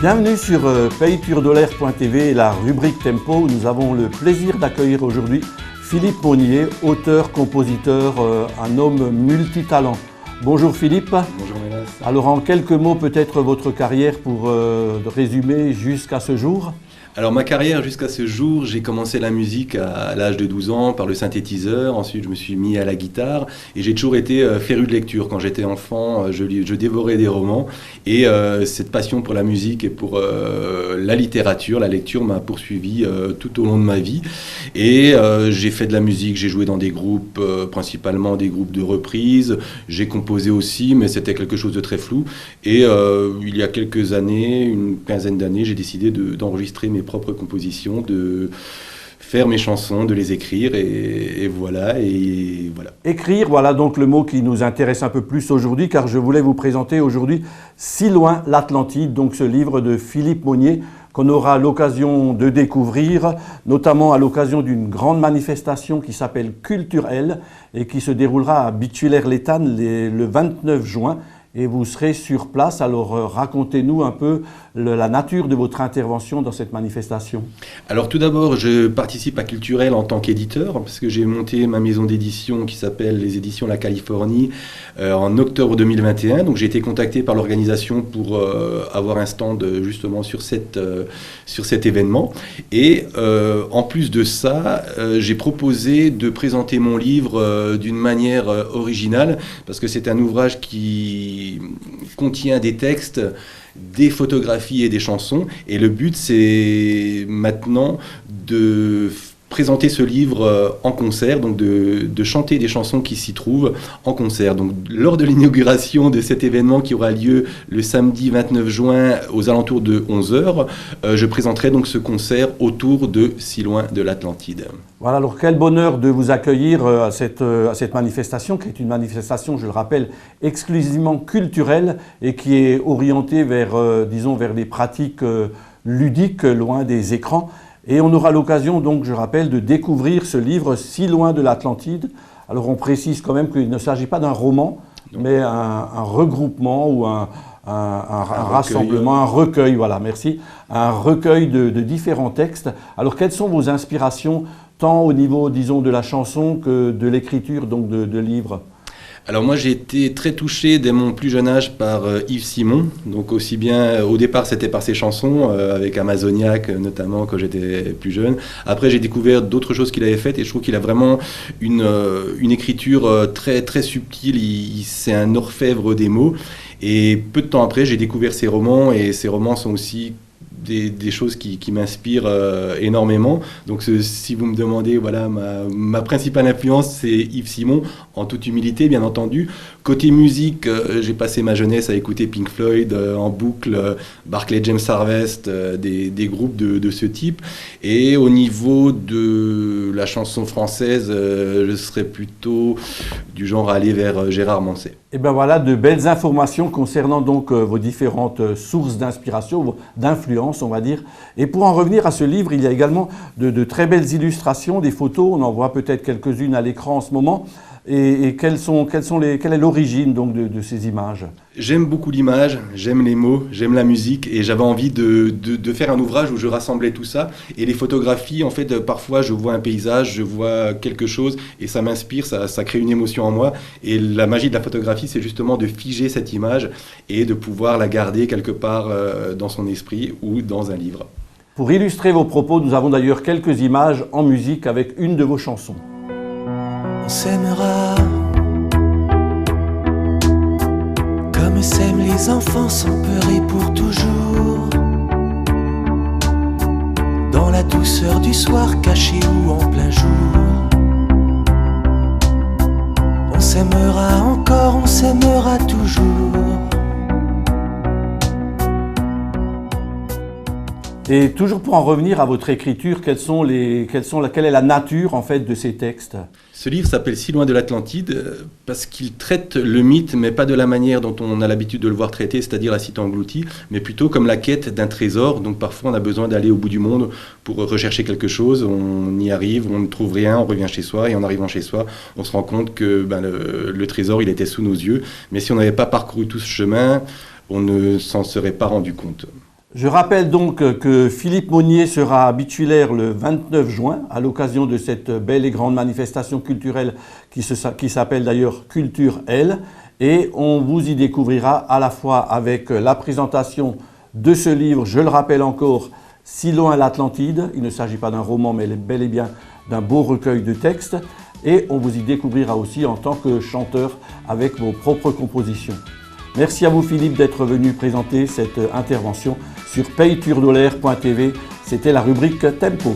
Bienvenue sur payturdolaire.tv et la rubrique Tempo où nous avons le plaisir d'accueillir aujourd'hui Philippe Monnier, auteur, compositeur, un homme multitalent. Bonjour Philippe. Bonjour Mélas. Alors en quelques mots peut-être votre carrière pour résumer jusqu'à ce jour. Alors ma carrière jusqu'à ce jour, j'ai commencé la musique à l'âge de 12 ans par le synthétiseur, ensuite je me suis mis à la guitare et j'ai toujours été féru de lecture. Quand j'étais enfant, je dévorais des romans et cette passion pour la musique et pour la littérature, la lecture m'a poursuivi tout au long de ma vie. Et j'ai fait de la musique, j'ai joué dans des groupes, principalement des groupes de reprises, j'ai composé aussi, mais c'était quelque chose de très flou. Et il y a quelques années, une quinzaine d'années, j'ai décidé d'enregistrer mes propres compositions, de faire mes chansons, de les écrire et voilà. Écrire, voilà donc le mot qui nous intéresse un peu plus aujourd'hui, car je voulais vous présenter aujourd'hui Si loin l'Atlantide, donc ce livre de Philippe Monnier qu'on aura l'occasion de découvrir, notamment à l'occasion d'une grande manifestation qui s'appelle Culturelle et qui se déroulera à Bituillère-l'Étang le 29 juin. Et vous serez sur place, alors racontez-nous un peu la nature de votre intervention dans cette manifestation. Alors tout d'abord, je participe à Culturelle en tant qu'éditeur, parce que j'ai monté ma maison d'édition qui s'appelle les Éditions La Californie en octobre 2021. Donc j'ai été contacté par l'organisation pour avoir un stand justement sur cet événement. Et en plus de ça, j'ai proposé de présenter mon livre d'une manière originale, parce que c'est un ouvrage qui contient des textes, des photographies et des chansons. Et le but, c'est maintenant de présenter ce livre en concert, donc de chanter des chansons qui s'y trouvent en concert. Donc lors de l'inauguration de cet événement qui aura lieu le samedi 29 juin aux alentours de 11h, je présenterai donc ce concert autour de Si loin de l'Atlantide. Voilà, alors quel bonheur de vous accueillir à cette manifestation, qui est une manifestation, je le rappelle, exclusivement culturelle et qui est orientée vers, vers des pratiques ludiques, loin des écrans. Et on aura l'occasion, donc, je rappelle, de découvrir ce livre Si loin de l'Atlantide. Alors on précise quand même qu'il ne s'agit pas d'un roman, mais un regroupement ou un rassemblement, un recueil, voilà, merci, un recueil de différents textes. Alors quelles sont vos inspirations, tant au niveau, disons, de la chanson que de l'écriture, donc de livres ? Alors moi j'ai été très touché dès mon plus jeune âge par Yves Simon, donc aussi bien au départ c'était par ses chansons, avec Amazoniac notamment quand j'étais plus jeune. Après j'ai découvert d'autres choses qu'il avait faites et je trouve qu'il a vraiment une écriture très, très subtile, c'est un orfèvre des mots. Et peu de temps après j'ai découvert ses romans et ses romans sont aussi des choses qui m'inspirent énormément. Donc si vous me demandez, voilà, ma principale influence, c'est Yves Simon, en toute humilité, bien entendu. Côté musique, j'ai passé ma jeunesse à écouter Pink Floyd en boucle, Barclay James Harvest, des groupes de ce type. Et au niveau de la chanson française, je serais plutôt du genre à aller vers Gérard Manset. Et bien voilà, de belles informations concernant donc vos différentes sources d'inspiration, d'influence on va dire. Et pour en revenir à ce livre, il y a également de très belles illustrations, des photos, on en voit peut-être quelques-unes à l'écran en ce moment. Et quelle est l'origine donc de ces images ? J'aime beaucoup l'image, j'aime les mots, j'aime la musique et j'avais envie de faire un ouvrage où je rassemblais tout ça. Et les photographies, en fait, parfois je vois un paysage, je vois quelque chose et ça m'inspire, ça crée une émotion en moi. Et la magie de la photographie, c'est justement de figer cette image et de pouvoir la garder quelque part dans son esprit ou dans un livre. Pour illustrer vos propos, nous avons d'ailleurs quelques images en musique avec une de vos chansons. On s'aimera comme s'aiment les enfants sans peur et pour toujours, dans la douceur du soir caché ou en plein jour. On s'aimera encore, on s'aimera toujours. Et toujours pour en revenir à votre écriture, quelle est la nature en fait de ces textes ? Ce livre s'appelle Si loin de l'Atlantide parce qu'il traite le mythe, mais pas de la manière dont on a l'habitude de le voir traité, c'est-à-dire la cité engloutie, mais plutôt comme la quête d'un trésor. Donc parfois on a besoin d'aller au bout du monde pour rechercher quelque chose, on y arrive, on ne trouve rien, on revient chez soi et en arrivant chez soi, on se rend compte que le trésor il était sous nos yeux. Mais si on n'avait pas parcouru tout ce chemin, on ne s'en serait pas rendu compte. Je rappelle donc que Philippe Monnier sera habitulaire le 29 juin à l'occasion de cette belle et grande manifestation culturelle qui s'appelle d'ailleurs Culture L. Et on vous y découvrira à la fois avec la présentation de ce livre, je le rappelle encore, Si loin l'Atlantide. Il ne s'agit pas d'un roman mais bel et bien d'un beau recueil de textes. Et on vous y découvrira aussi en tant que chanteur avec vos propres compositions. Merci à vous Philippe d'être venu présenter cette intervention sur payturdolaire.tv. C'était la rubrique Tempo.